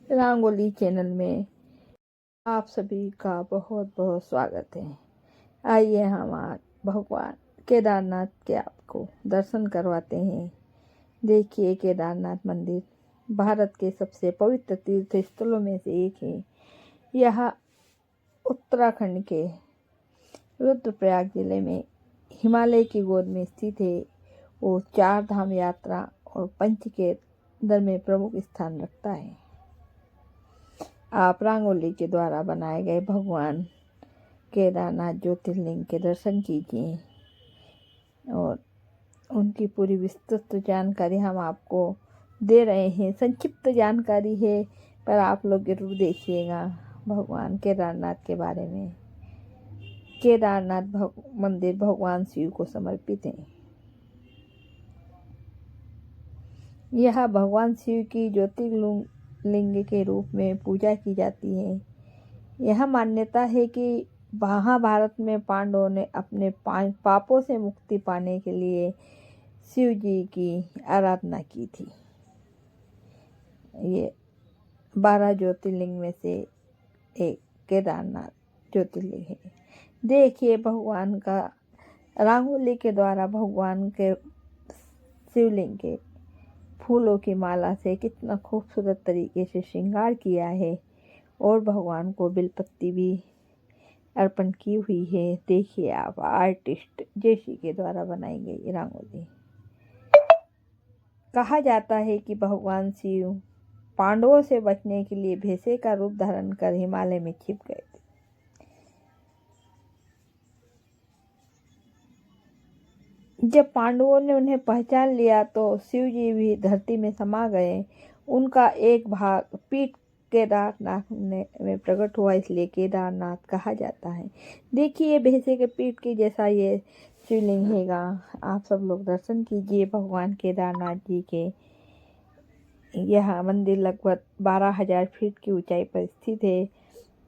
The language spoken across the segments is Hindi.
रंगोली चैनल में आप सभी का बहुत बहुत स्वागत है। आइए हम आज भगवान केदारनाथ के आपको दर्शन करवाते हैं। देखिए, केदारनाथ मंदिर भारत के सबसे पवित्र तीर्थ स्थलों में से एक है। यह उत्तराखंड के रुद्रप्रयाग जिले में हिमालय की गोद में स्थित है। वो 4 धाम यात्रा और पंच केदार में प्रमुख स्थान रखता है। आप रंगोली के द्वारा बनाए गए भगवान केदारनाथ ज्योतिर्लिंग के दर्शन कीजिए और उनकी पूरी विस्तृत जानकारी हम आपको दे रहे हैं। संक्षिप्त जानकारी है, पर आप लोग जरूर देखिएगा भगवान केदारनाथ के बारे में। केदारनाथ मंदिर भगवान शिव को समर्पित है। यह भगवान शिव की ज्योतिर्लिंग के रूप में पूजा की जाती है। यह मान्यता है कि महाभारत में पांडवों ने अपने पापों से मुक्ति पाने के लिए शिव जी की आराधना की थी। ये 12 ज्योतिर्लिंग में से एक केदारनाथ ज्योतिर्लिंग है। देखिए, भगवान का रंगोली के द्वारा भगवान के शिवलिंग के फूलों की माला से कितना खूबसूरत तरीके से श्रृंगार किया है और भगवान को बेलपत्ती भी अर्पण की हुई है। देखिए आप, आर्टिस्ट जेसी के द्वारा बनाई गई रंगोली। कहा जाता है कि भगवान शिव पांडवों से बचने के लिए भैंसे का रूप धारण कर हिमालय में छिप गए थे। जब पांडवों ने उन्हें पहचान लिया तो शिव जी भी धरती में समा गए। उनका एक भाग पीठ केदारनाथ में प्रकट हुआ, इसलिए केदारनाथ कहा जाता है। देखिए, भैंसे के पीठ की जैसा ये शिवलिंग हैगा। आप सब लोग दर्शन कीजिए भगवान केदारनाथ जी के। यह मंदिर लगभग 12,000 फीट की ऊंचाई पर स्थित है।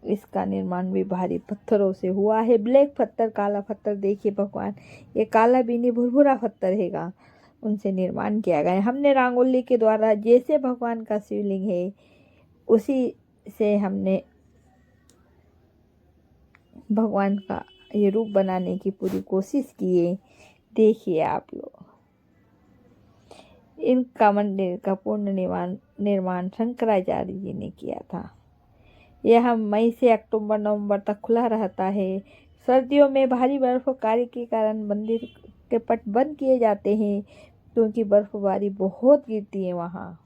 इसका निर्माण भी भारी पत्थरों से हुआ है। ब्लैक पत्थर, काला पत्थर। देखिए भगवान, ये काला बीनी भुरभुरा पत्थर हैगा, उनसे निर्माण किया गया है। हमने रंगोली के द्वारा जैसे भगवान का शिवलिंग है उसी से हमने भगवान का ये रूप बनाने की पूरी कोशिश की है। देखिए आप लोग, इनका मंदिर का पूर्ण निर्माण शंकराचार्य जी ने किया था। यह मई से अक्टूबर नवंबर तक खुला रहता है। सर्दियों में भारी बर्फबारी के कारण मंदिर के पट बंद किए जाते हैं, क्योंकि बर्फबारी बहुत गिरती है वहाँ।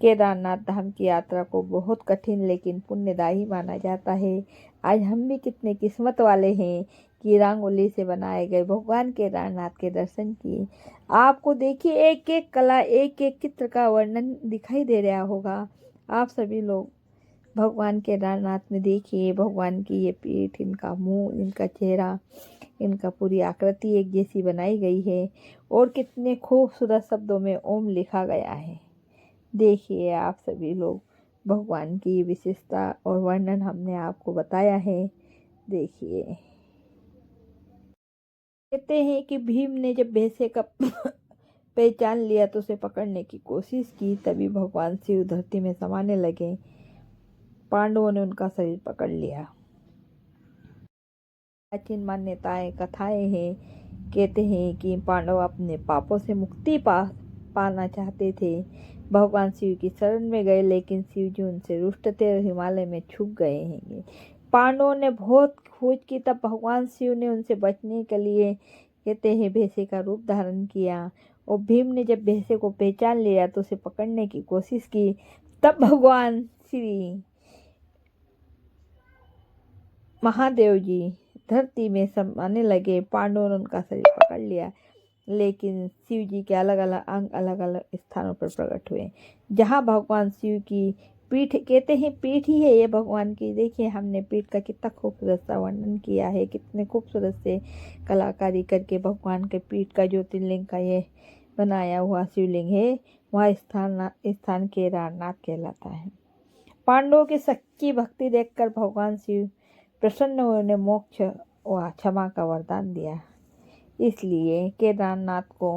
केदारनाथ धाम की यात्रा को बहुत कठिन लेकिन पुण्यदायी माना जाता है। आज हम भी कितने किस्मत वाले हैं कि रंगोली से बनाए गए भगवान केदारनाथ के दर्शन किए। आपको देखिए, एक एक कला, एक एक चित्र का वर्णन दिखाई दे रहा होगा। आप सभी लोग भगवान केदारनाथ में देखिए, भगवान की ये पीठ, इनका मुंह, इनका चेहरा, इनका पूरी आकृति एक जैसी बनाई गई है और कितने खूबसूरत शब्दों में ओम लिखा गया है। देखिए आप सभी लोग, भगवान की विशेषता और वर्णन हमने आपको बताया है। देखिए, कहते हैं कि भीम ने जब भैंसे का पहचान लिया तो उसे पकड़ने की कोशिश की, तभी भगवान शिव धरती में समाने लगे। पांडवों ने उनका शरीर पकड़ लिया। प्राचीन मान्यताएं, कथाएं हैं। कहते हैं कि पांडव अपने पापों से मुक्ति पाना चाहते थे। भगवान शिव की शरण में गए, लेकिन शिव जी उनसे रुष्ट थे और हिमालय में छुप गए हैं। पांडवों ने बहुत खोज की, तब भगवान शिव ने उनसे बचने के लिए, कहते हैं, भैंसे का रूप धारण किया। और भीम ने जब भैंसे को पहचान लिया तो उसे पकड़ने की कोशिश की, तब भगवान श्री महादेव जी धरती में समाने लगे। पांडवों ने उनका शरीर पकड़ लिया, लेकिन शिव जी के अलग अलग अंग अलग अलग स्थानों पर प्रकट हुए। जहाँ भगवान शिव की पीठ, कहते हैं पीठ ही है ये भगवान की। देखिए, हमने पीठ का कितना खूबसूरत सा वर्णन किया है, कितने खूबसूरत से कलाकारी करके भगवान के पीठ का ज्योतिर्लिंग का ये बनाया हुआ शिवलिंग है। वह स्थान केदारनाथ कहलाता है। पांडवों की सच्ची भक्ति देखकर भगवान शिव प्रसन्न हुए, उन्हें मोक्ष व क्षमा का वरदान दिया। इसलिए केदारनाथ को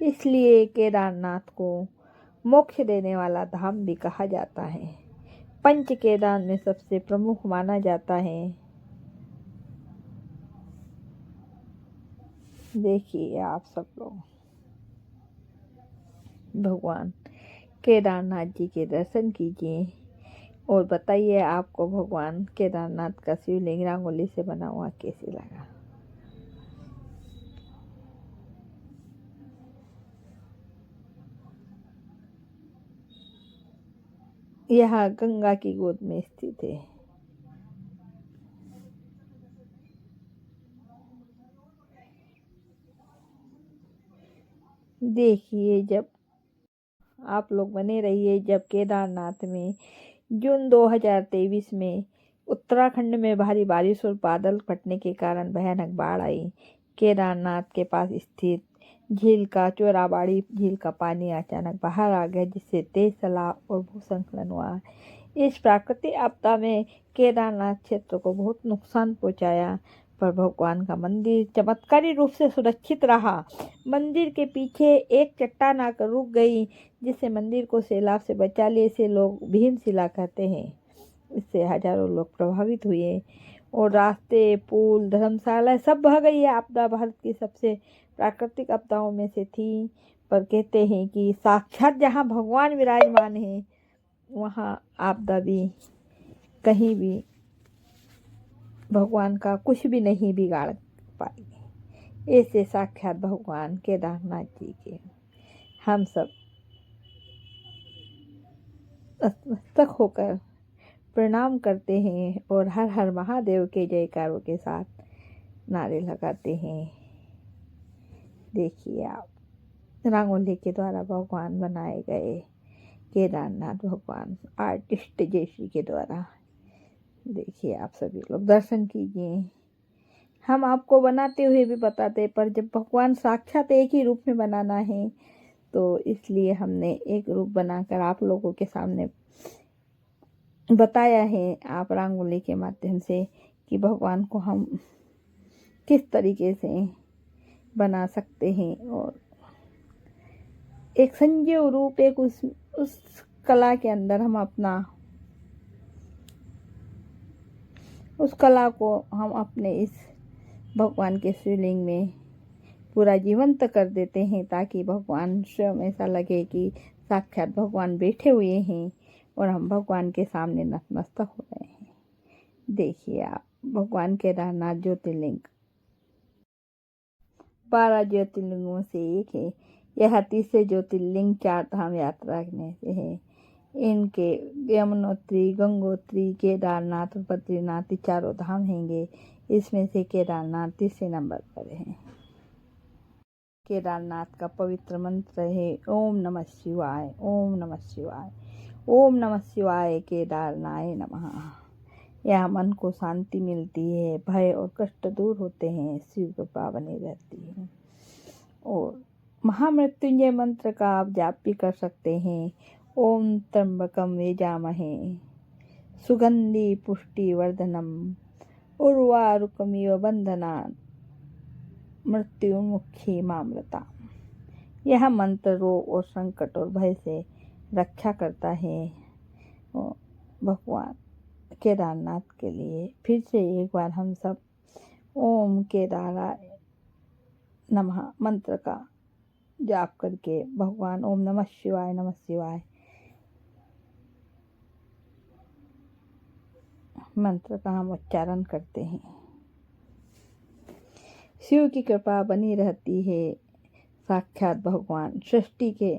इसलिए केदारनाथ को मोक्ष देने वाला धाम भी कहा जाता है। पंच केदार में सबसे प्रमुख माना जाता है। देखिए आप सब लोग भगवान केदारनाथ जी के दर्शन कीजिए और बताइए आपको भगवान केदारनाथ का शिवलिंग रंगोली से बना हुआ कैसे लगा। यह गंगा की गोद में स्थित है। देखिए, जब आप लोग बने रहिए, जब केदारनाथ में जून 2023 में उत्तराखंड में भारी बारिश और बादल फटने के कारण भयानक बाढ़ आई। केदारनाथ के पास स्थित झील का चोराबाड़ी झील का पानी अचानक बाहर आ गया, जिससे तेज सैलाब और भूस्खलन हुआ। इस प्राकृतिक आपदा में केदारनाथ क्षेत्र को बहुत नुकसान पहुंचाया, पर भगवान का मंदिर चमत्कारी रूप से सुरक्षित रहा। मंदिर के पीछे एक चट्टान आकर रुक गई, जिससे मंदिर को सैलाब से बचा लिए। इसे लोग भीमशिला कहते हैं। इससे हजारों लोग प्रभावित हुए और रास्ते, पुल, धर्मशाला सब बह गई। यह आपदा भारत की सबसे प्राकृतिक आपदाओं में से थी, पर कहते हैं कि साक्षात जहाँ भगवान विराजमान है, वहाँ आपदा भी कहीं भी भगवान का कुछ भी नहीं बिगाड़ पाई। ऐसे साक्षात भगवान केदारनाथ जी के हम सब नतमस्तक होकर प्रणाम करते हैं और हर हर महादेव के जयकारों के साथ नारे लगाते हैं। देखिए आप, रंगोली के द्वारा भगवान बनाए गए केदारनाथ भगवान आर्टिस्ट जयश्री के द्वारा। देखिए आप सभी लोग दर्शन कीजिए। हम आपको बनाते हुए भी बताते, पर जब भगवान साक्षात एक ही रूप में बनाना है, तो इसलिए हमने एक रूप बनाकर आप लोगों के सामने बताया है, आप रंगोली के माध्यम से, कि भगवान को हम किस तरीके से बना सकते हैं। और एक संजीव रूप, एक उस कला के अंदर हम उस कला को हम अपने इस भगवान के शिवलिंग में पूरा जीवंत कर देते हैं, ताकि भगवान स्वयं ऐसा लगे कि साक्षात भगवान बैठे हुए हैं और हम भगवान के सामने नतमस्तक हो रहे हैं। देखिए आप, भगवान केदारनाथ ज्योतिर्लिंग 12 ज्योतिर्लिंगों से एक है। यह 30 ज्योतिर्लिंग 4 धाम यात्रा में से है। इनके यमुनोत्री, गंगोत्री, केदारनाथ और बद्रीनाथ चारों धाम हैंगे। इसमें से केदारनाथ 30 नंबर पर है। केदारनाथ का पवित्र मंत्र है ओम नमः शिवाय, ओम नमः शिवाय, ओम नमः शिवाय केदारनाय नमः। यह मन को शांति मिलती है, भय और कष्ट दूर होते हैं, शिव कृपा बनी रहती है। और महामृत्युंजय मंत्र का आप जाप भी कर सकते हैं। ओम त्र्यंबकम यजामहे सुगंधि पुष्टिवर्धनम उर्वारुकमिव बंधनात् मृत्युमुखी मामृता। यह मंत्र रोग और संकट और भय से रक्षा करता है। भगवान केदारनाथ के लिए फिर से एक बार हम सब ओम केदाराय नमः मंत्र का जाप करके भगवान ओम नमः शिवाय मंत्र का हम उच्चारण करते हैं। शिव की कृपा बनी रहती है। साक्षात भगवान, सृष्टि के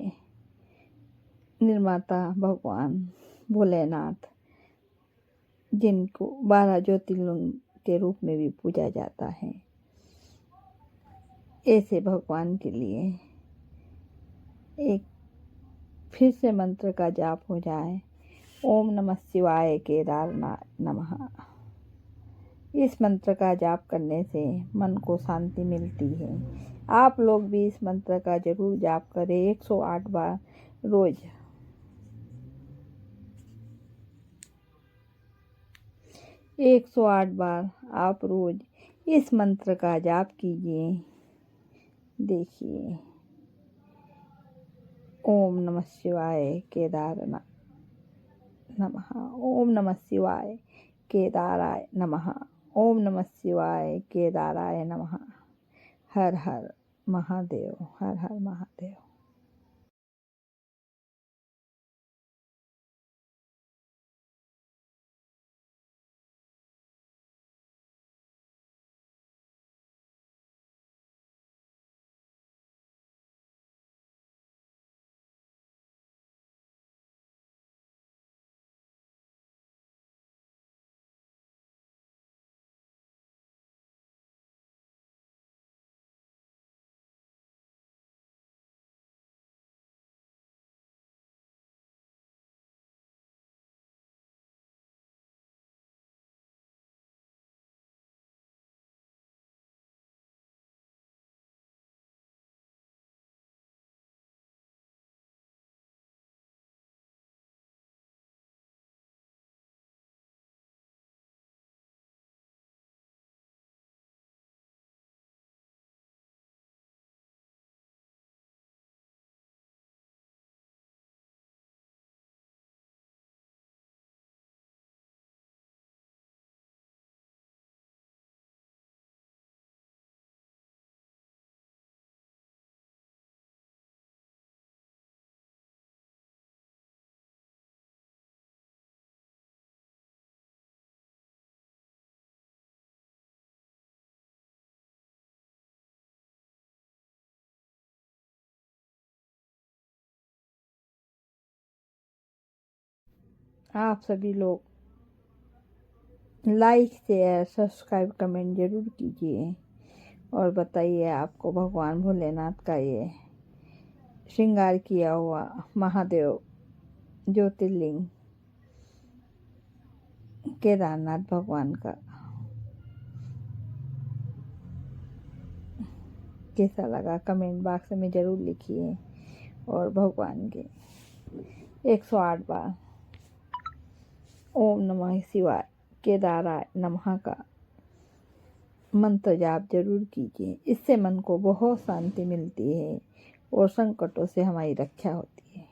निर्माता भगवान भोलेनाथ, जिनको 12 ज्योतिर्लिंग के रूप में भी पूजा जाता है, ऐसे भगवान के लिए एक फिर से मंत्र का जाप हो जाए। ओम नमः शिवाय केदारनाथ नमः। इस मंत्र का जाप करने से मन को शांति मिलती है। आप लोग भी इस मंत्र का जरूर जाप करें 108 बार रोज। एक 108 बार आप रोज इस मंत्र का जाप कीजिए। देखिए ओम नमः शिवाय केदारनाथ नमः। ओम नमः शिवाय केदाराय नमः। ओम नमः शिवाय केदाराय नमः। हर हर महादेव, हर हर महादेव। आप सभी लोग लाइक शेयर सब्सक्राइब कमेंट जरूर कीजिए और बताइए आपको भगवान भोलेनाथ का ये श्रृंगार किया हुआ महादेव ज्योतिर्लिंग केदारनाथ भगवान का कैसा लगा कमेंट बॉक्स में ज़रूर लिखिए। और भगवान के 108 बार ओम नमः शिवाय केदाराय नमः का मंत्र जाप जरूर कीजिए। इससे मन को बहुत शांति मिलती है और संकटों से हमारी रक्षा होती है।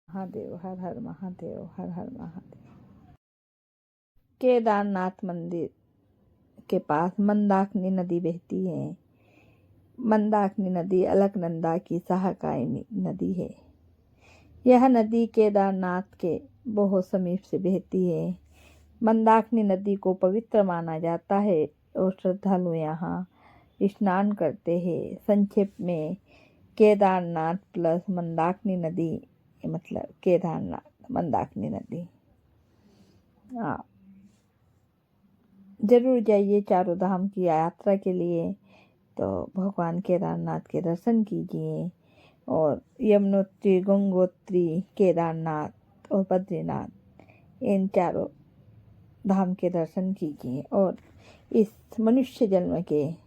महादेव, हर हर महादेव, हर हर महादेव। केदारनाथ मंदिर के पास मंदाकिनी नदी बहती है। मंदाकिनी नदी अलकनंदा की सहायकारी नदी है। यह नदी केदारनाथ के बहुत समीप से बहती है। मंदाकिनी नदी को पवित्र माना जाता है और श्रद्धालु यहाँ स्नान करते हैं। संक्षेप में केदारनाथ प्लस मंदाकिनी नदी मतलब केदारनाथ मंदाकिनी नदी। आप जरूर जाइए चारों धाम की यात्रा के लिए, तो भगवान केदारनाथ के दर्शन कीजिए और यमुनोत्री, गंगोत्री, केदारनाथ और बद्रीनाथ इन चारों धाम के दर्शन कीजिए और इस मनुष्य जन्म के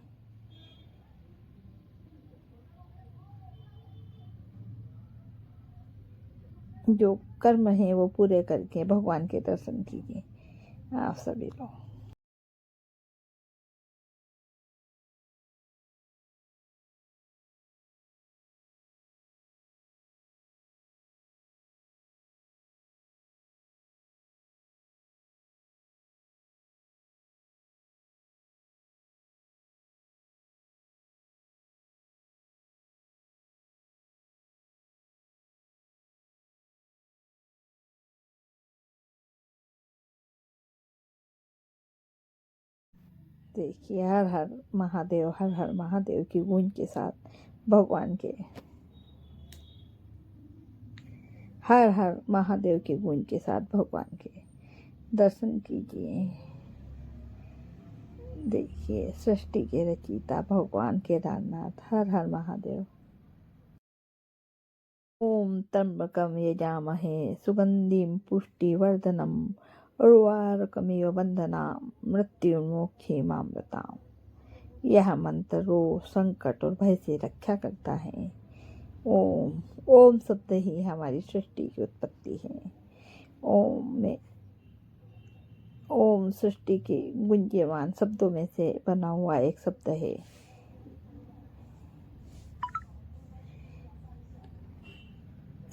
जो कर्म है वो पूरे करके भगवान के दर्शन कीजिए आप सभी लोग। देखिए हर हर महादेव, हर हर महादेव की गूंज के साथ भगवान के हर हर महादेव की गूंज के साथ भगवान के दर्शन कीजिए। देखिए सृष्टि के रचयिता भगवान केदारनाथ। हर हर महादेव। ओम त्र्यंबकम यजामहे सुगंधिम पुष्टिवर्धनम उर्वारुकमिव बंधनाम मृत्युर्मुक्षीमामृताम। यह मंत्र रोग, संकट और भय से रक्षा करता है। ओम। ओम शब्द ही हमारी सृष्टि की उत्पत्ति है। ओम में ओम सृष्टि के गुंजयमान शब्दों में से बना हुआ एक शब्द है।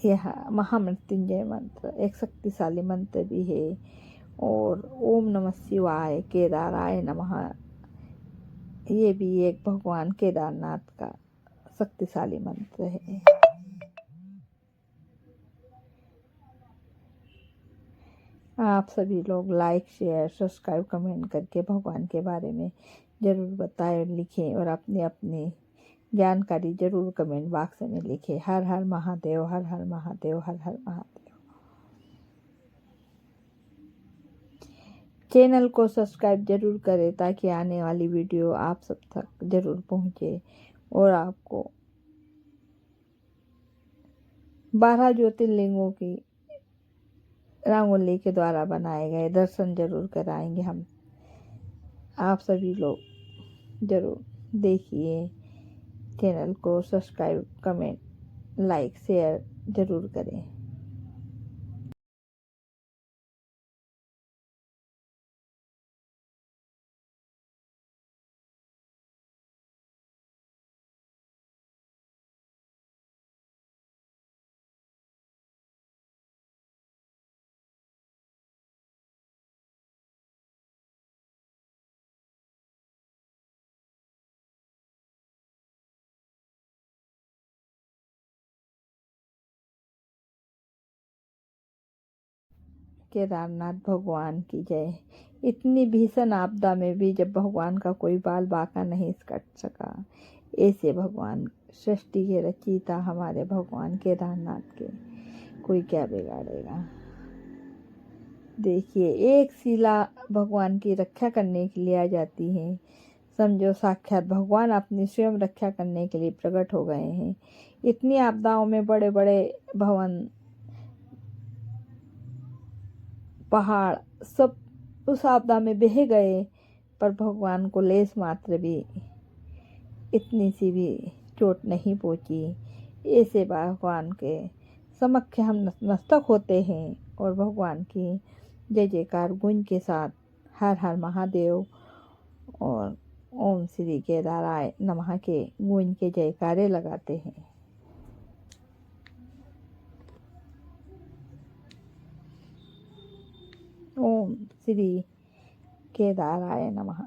यह महामृत्युंजय मंत्र एक शक्तिशाली मंत्र भी है। और ओम नमः शिवाय केदाराय नमः, ये भी एक भगवान केदारनाथ का शक्तिशाली मंत्र है। आप सभी लोग लाइक, शेयर, सब्सक्राइब, कमेंट करके भगवान के बारे में ज़रूर बताएं और लिखें, और अपनी अपनी जानकारी जरूर कमेंट बॉक्स में लिखें। हर हर महादेव, हर हर महादेव, हर हर महादेव। चैनल को सब्सक्राइब जरूर करें ताकि आने वाली वीडियो आप सब तक जरूर पहुंचे और आपको 12 ज्योतिर्लिंगों की रंगोली के द्वारा बनाए गए दर्शन जरूर कराएंगे हम। आप सभी लोग जरूर देखिए। चैनल को सब्सक्राइब, कमेंट, लाइक, शेयर जरूर करें। केदारनाथ भगवान की जय। इतनी भीषण आपदा में भी जब भगवान का कोई बाल बांका नहीं कट सका, ऐसे भगवान सृष्टि के रचयिता हमारे भगवान केदारनाथ के कोई क्या बिगाड़ेगा। देखिए एक शिला भगवान की रक्षा करने के लिए आ जाती है। समझो साक्षात भगवान अपनी स्वयं रक्षा करने के लिए प्रकट हो गए हैं। इतनी आपदाओं में बड़े बड़े भवन, पहाड़ सब उस आपदा में बह गए, पर भगवान को लेस मात्र भी, इतनी सी भी चोट नहीं पहुंची। ऐसे भगवान के समक्ष हम नतमस्तक होते हैं और भगवान की जय जयकार गूंज के साथ हर हर महादेव और ओम श्री केदाराय नमः के गूंज के जयकारे लगाते हैं। ओम श्री केदाराय नमः।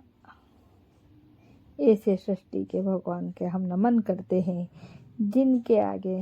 ऐसे सृष्टि के भगवान के हम नमन करते हैं, जिनके आगे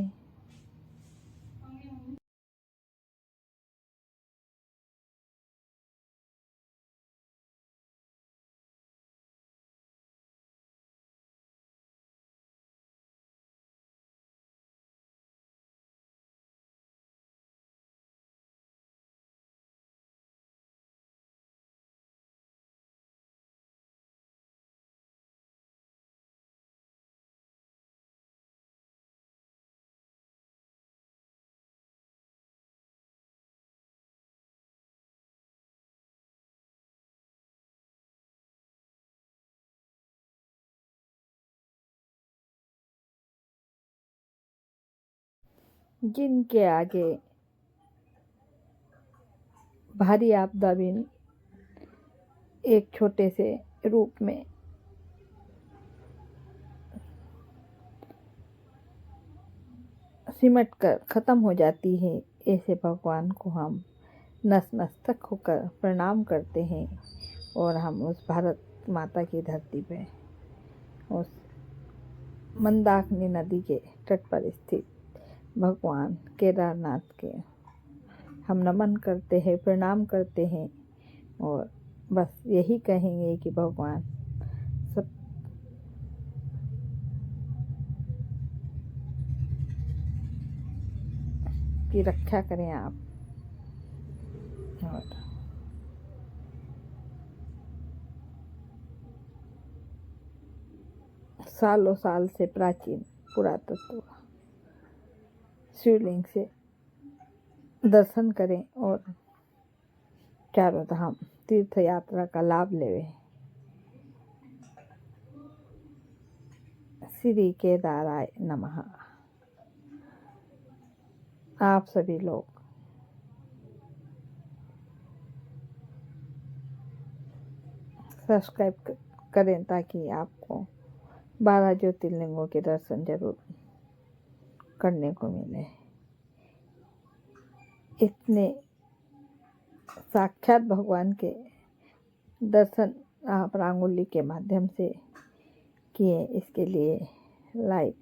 जिनके आगे भारी आपदा भी एक छोटे से रूप में सिमट कर खत्म हो जाती है, ऐसे भगवान को हम नतमस्तक होकर प्रणाम करते हैं। और हम उस भारत माता की धरती पे, उस मंदाकिनी नदी के तट पर स्थित भगवान केदारनाथ के हम नमन करते हैं, प्रणाम करते हैं। और बस यही कहेंगे कि भगवान सब की रक्षा करें आप। और सालों साल से प्राचीन पुरातत्व शिवलिंग से दर्शन करें और चारों धाम तीर्थ यात्रा का लाभ लेवें। श्री केदाराय नमः। आप सभी लोग सब्सक्राइब करें ताकि आपको 12 ज्योतिर्लिंगों के दर्शन जरूर करने को मिले। इतने साक्षात भगवान के दर्शन आप रंगोली के माध्यम से किए, इसके लिए लाइक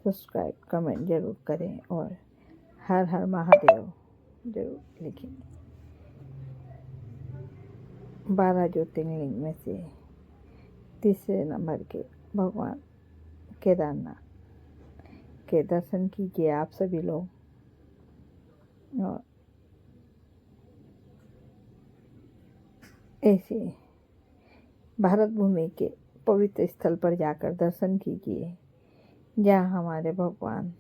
सब्सक्राइब कमेंट जरूर करें और हर हर महादेव जरूर लिखें। 12 ज्योतिर्लिंग में से तीसरे नंबर के भगवान केदारनाथ के दर्शन कीजिए आप सभी लोग। और ऐसे भारत भूमि के पवित्र स्थल पर जाकर दर्शन कीजिए जहाँ हमारे भगवान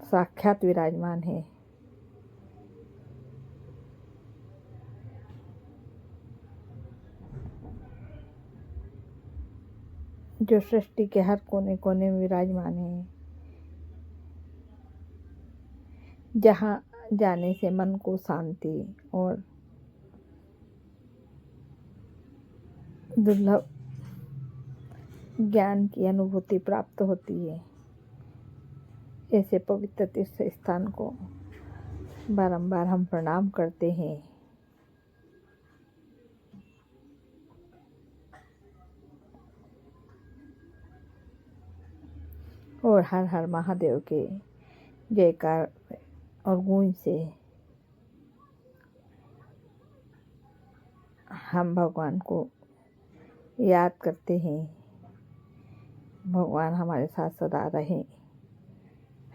साक्षात विराजमान है। जो सृष्टि के हर कोने कोने में विराजमान है, जहाँ जाने से मन को शांति और दुर्लभ ज्ञान की अनुभूति प्राप्त होती है। ऐसे पवित्र तीर्थ स्थान को बारंबार हम प्रणाम करते हैं और हर हर महादेव के जयकार और गूंज से हम भगवान को याद करते हैं। भगवान हमारे साथ सदा रहे,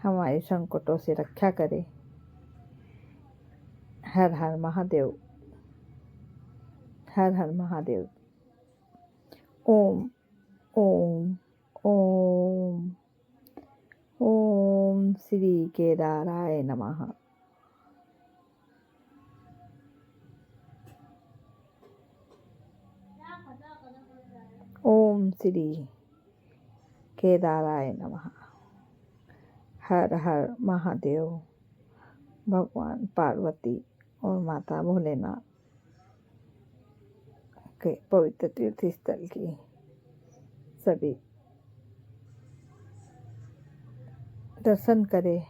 हमारे संकटों से रक्षा करे। हर हर महादेव, हर हर महादेव। ओम ओम ओम ओम श्री केदाराय नमः। ओम श्री केदाराय नमः। हर हर महादेव। भगवान पार्वती और माता भोलेनाथ के पवित्र तीर्थ स्थल की सभी दर्शन करें।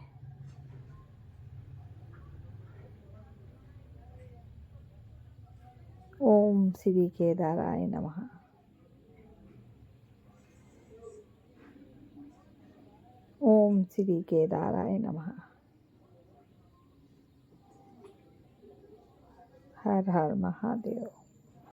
ओम श्री केदाराय नमः। ओम श्री केदाराय नमः। हर हर महादेव।